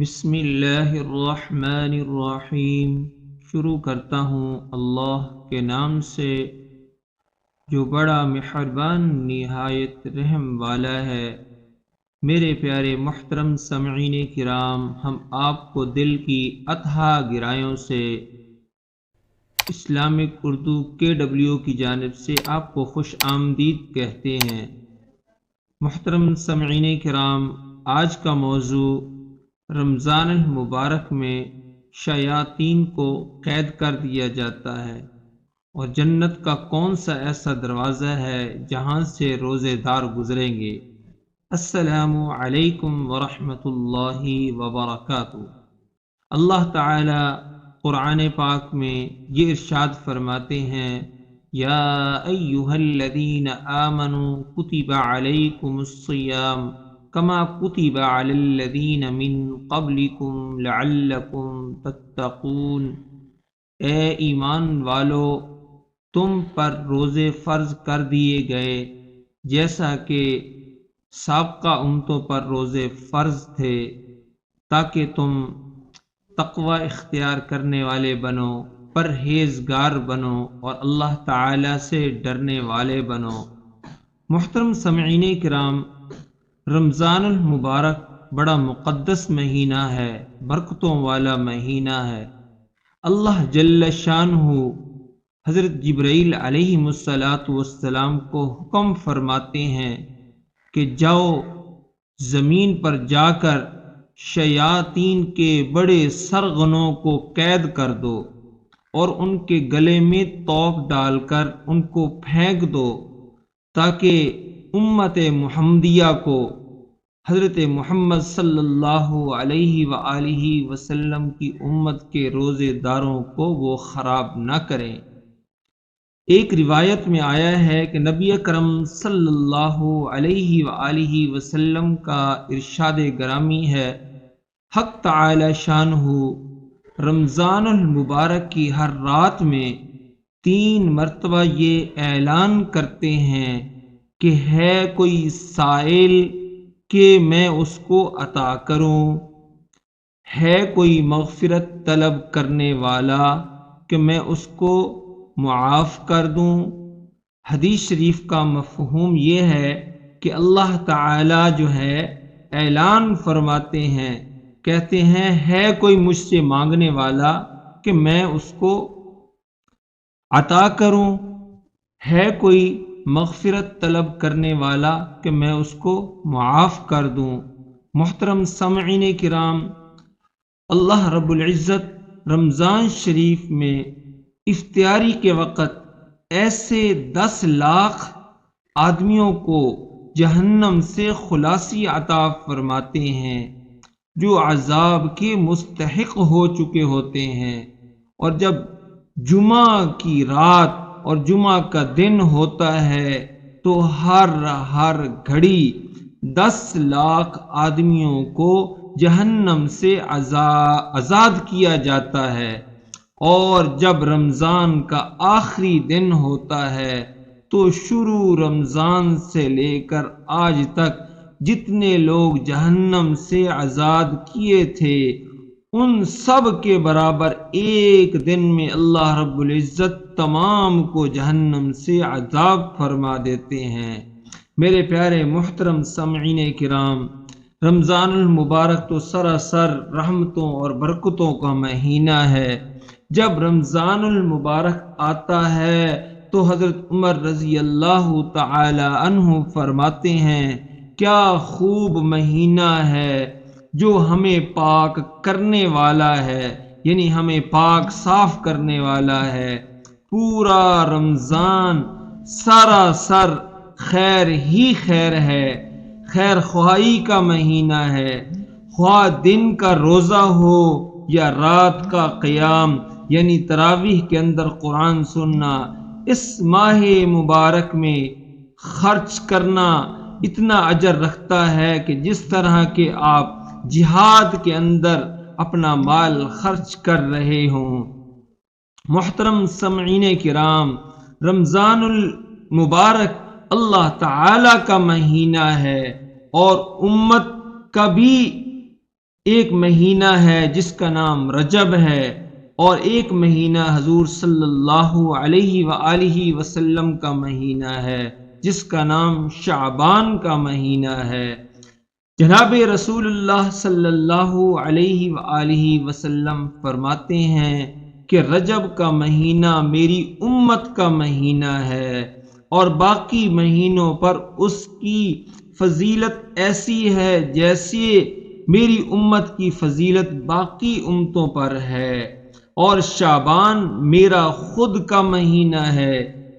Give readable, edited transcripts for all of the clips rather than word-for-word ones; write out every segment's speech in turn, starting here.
بسم اللہ الرحمن الرحیم۔ شروع کرتا ہوں اللہ کے نام سے جو بڑا مہربان نہایت رحم والا ہے۔ میرے پیارے محترم سامعین کرام، ہم آپ کو دل کی اتھاہ گہرائیوں سے اسلامک اردو KW کی جانب سے آپ کو خوش آمدید کہتے ہیں۔ محترم سامعین کرام، آج کا موضوع رمضان المبارک میں شیاطین کو قید کر دیا جاتا ہے اور جنت کا کون سا ایسا دروازہ ہے جہاں سے روزے دار گزریں گے۔ السلام علیکم ورحمۃ اللہ وبرکاتہ۔ اللہ تعالی قرآن پاک میں یہ ارشاد فرماتے ہیں، یا ایھا الذین آمنوا کتب علیکم الصیام کما کتب علی الذین من قبلکم لعلکم تتقون۔ اے ایمان والو، تم پر روزے فرض کر دیے گئے جیسا کہ سابقہ امتوں پر روزے فرض تھے، تاکہ تم تقوی اختیار کرنے والے بنو، پرہیزگار بنو اور اللہ تعالی سے ڈرنے والے بنو۔ محترم سامعین کرام، رمضان المبارک بڑا مقدس مہینہ ہے، برکتوں والا مہینہ ہے۔ اللہ جل شانہ حضرت جبرائیل علیہ السلام کو حکم فرماتے ہیں کہ جاؤ زمین پر جا کر شیاطین کے بڑے سرغنوں کو قید کر دو اور ان کے گلے میں توق ڈال کر ان کو پھینک دو، تاکہ امت محمدیہ کو حضرت محمد صلی اللہ علیہ وآلہ وسلم کی امت کے روزے داروں کو وہ خراب نہ کریں۔ ایک روایت میں آیا ہے کہ نبی اکرم صلی اللہ علیہ وآلہ وسلم کا ارشاد گرامی ہے، حق تعالی شانہ رمضان المبارک کی ہر رات میں 3 مرتبہ یہ اعلان کرتے ہیں کہ ہے کوئی سائل کہ میں اس کو عطا کروں، ہے کوئی مغفرت طلب کرنے والا کہ میں اس کو معاف کر دوں۔ حدیث شریف کا مفہوم یہ ہے کہ اللہ تعالی جو ہے اعلان فرماتے ہیں، کہتے ہیں ہے کوئی مجھ سے مانگنے والا کہ میں اس کو عطا کروں، ہے کوئی مغفرت طلب کرنے والا کہ میں اس کو معاف کر دوں۔ محترم سامعین کرام، اللہ رب العزت رمضان شریف میں افطاری کے وقت ایسے 10 لاکھ آدمیوں کو جہنم سے خلاصی عطا فرماتے ہیں جو عذاب کے مستحق ہو چکے ہوتے ہیں، اور جب جمعہ کی رات اور جمعہ کا دن ہوتا ہے تو ہر گھڑی 10 لاکھ آدمیوں کو جہنم سے آزاد کیا جاتا ہے، اور جب رمضان کا آخری دن ہوتا ہے تو شروع رمضان سے لے کر آج تک جتنے لوگ جہنم سے آزاد کیے تھے ان سب کے برابر ایک دن میں اللہ رب العزت تمام کو جہنم سے عذاب فرما دیتے ہیں۔ میرے پیارے محترم سامعین کرام، رمضان المبارک تو سراسر رحمتوں اور برکتوں کا مہینہ ہے۔ جب رمضان المبارک آتا ہے تو حضرت عمر رضی اللہ تعالی عنہ فرماتے ہیں، کیا خوب مہینہ ہے جو ہمیں پاک کرنے والا ہے، یعنی ہمیں پاک صاف کرنے والا ہے۔ پورا رمضان سراسر خیر ہی خیر ہے، خیر خواہی کا مہینہ ہے، خواہ دن کا روزہ ہو یا رات کا قیام یعنی تراویح کے اندر قرآن سننا۔ اس ماہ مبارک میں خرچ کرنا اتنا اجر رکھتا ہے کہ جس طرح کے آپ جہاد کے اندر اپنا مال خرچ کر رہے ہوں۔ محترم سامعین کرام، رمضان المبارک اللہ تعالی کا مہینہ ہے اور امت کا بھی ایک مہینہ ہے جس کا نام رجب ہے، اور ایک مہینہ حضور صلی اللہ علیہ وآلہ وسلم کا مہینہ ہے جس کا نام شعبان کا مہینہ ہے۔ جناب رسول اللہ صلی اللہ علیہ وآلہ وسلم فرماتے ہیں کہ رجب کا مہینہ میری امت کا مہینہ ہے، اور باقی مہینوں پر اس کی فضیلت ایسی ہے جیسے میری امت کی فضیلت باقی امتوں پر ہے، اور شعبان میرا خود کا مہینہ ہے،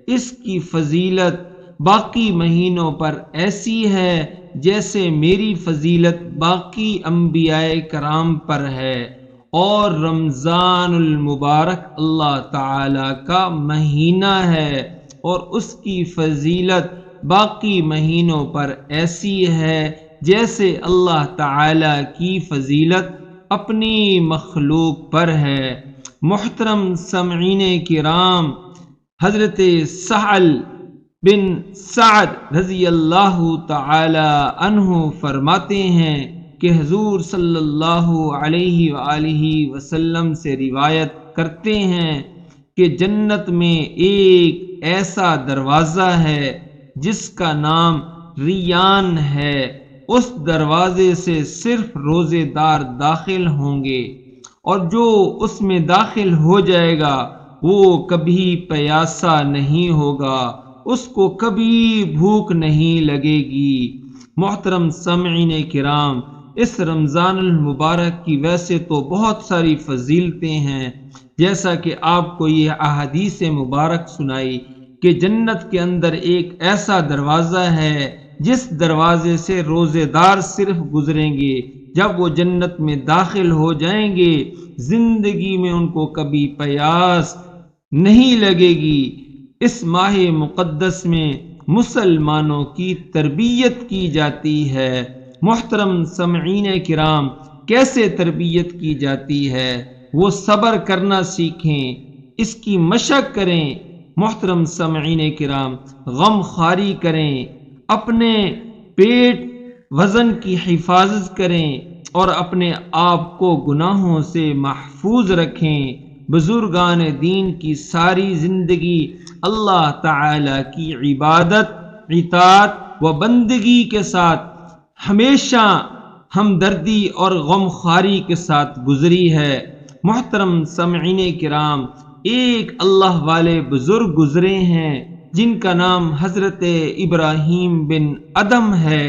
اس کی فضیلت باقی مہینوں پر ایسی ہے جیسے میری فضیلت باقی انبیاء کرام پر ہے، اور رمضان المبارک اللہ تعالی کا مہینہ ہے، اور اس کی فضیلت باقی مہینوں پر ایسی ہے جیسے اللہ تعالی کی فضیلت اپنی مخلوق پر ہے۔ محترم سامعین کرام، حضرت سہل بن سعد رضی اللہ تعالی عنہ فرماتے ہیں کہ حضور صلی اللہ علیہ وآلہ وسلم سے روایت کرتے ہیں کہ جنت میں ایک ایسا دروازہ ہے جس کا نام ریان ہے، اس دروازے سے صرف روزے دار داخل ہوں گے، اور جو اس میں داخل ہو جائے گا وہ کبھی پیاسا نہیں ہوگا، اس کو کبھی بھوک نہیں لگے گی۔ محترم سامعین کرام، اس رمضان المبارک کی ویسے تو بہت ساری فضیلتیں ہیں، جیسا کہ آپ کو یہ احادیث مبارک سنائی کہ جنت کے اندر ایک ایسا دروازہ ہے جس دروازے سے روزے دار صرف گزریں گے، جب وہ جنت میں داخل ہو جائیں گے زندگی میں ان کو کبھی پیاس نہیں لگے گی۔ اس ماہ مقدس میں مسلمانوں کی تربیت کی جاتی ہے۔ محترم سامعین کرام، کیسے تربیت کی جاتی ہے؟ وہ صبر کرنا سیکھیں، اس کی مشق کریں۔ محترم سامعین کرام، غم خواری کریں، اپنے پیٹ وزن کی حفاظت کریں، اور اپنے آپ کو گناہوں سے محفوظ رکھیں۔ بزرگان دین کی ساری زندگی اللہ تعالی کی عبادت، اطاعت و بندگی کے ساتھ ہمیشہ ہمدردی اور غم خواری کے ساتھ گزری ہے۔ محترم سامعین کرام، ایک اللہ والے بزرگ گزرے ہیں جن کا نام حضرت ابراہیم بن ادم ہے۔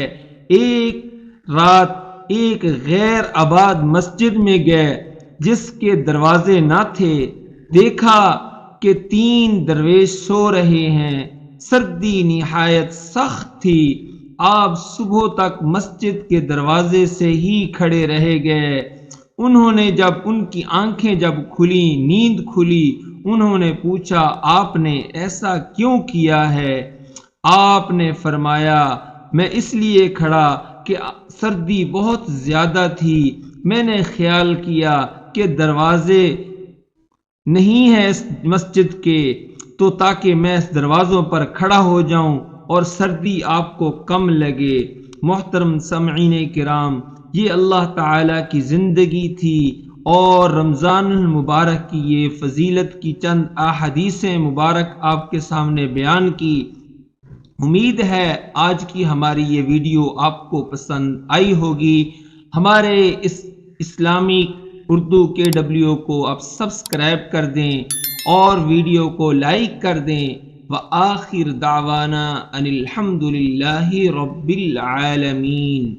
ایک رات ایک غیر آباد مسجد میں گئے جس کے دروازے نہ تھے، دیکھا کہ 3 درویش سو رہے ہیں، سردی نہایت سخت تھی، آپ صبح تک مسجد کے دروازے سے ہی کھڑے رہ گئے۔ انہوں نے جب ان کی آنکھیں جب کھلی، نیند کھلی، انہوں نے پوچھا آپ نے ایسا کیوں کیا ہے؟ آپ نے فرمایا میں اس لیے کھڑا کہ سردی بہت زیادہ تھی، میں نے خیال کیا کہ دروازے نہیں ہیں اس مسجد کے، تو تاکہ میں اس دروازوں پر کھڑا ہو جاؤں اور سردی آپ کو کم لگے۔ محترم سامعین کرام، یہ اللہ تعالی کی زندگی تھی، اور رمضان المبارک کی یہ فضیلت کی چند احادیث مبارک آپ کے سامنے بیان کی۔ امید ہے آج کی ہماری یہ ویڈیو آپ کو پسند آئی ہوگی۔ ہمارے اس اسلامی اردو KW کو آپ سبسکرائب کر دیں اور ویڈیو کو لائک کر دیں۔ وآخر دعوانا ان الحمد للہ رب العالمین۔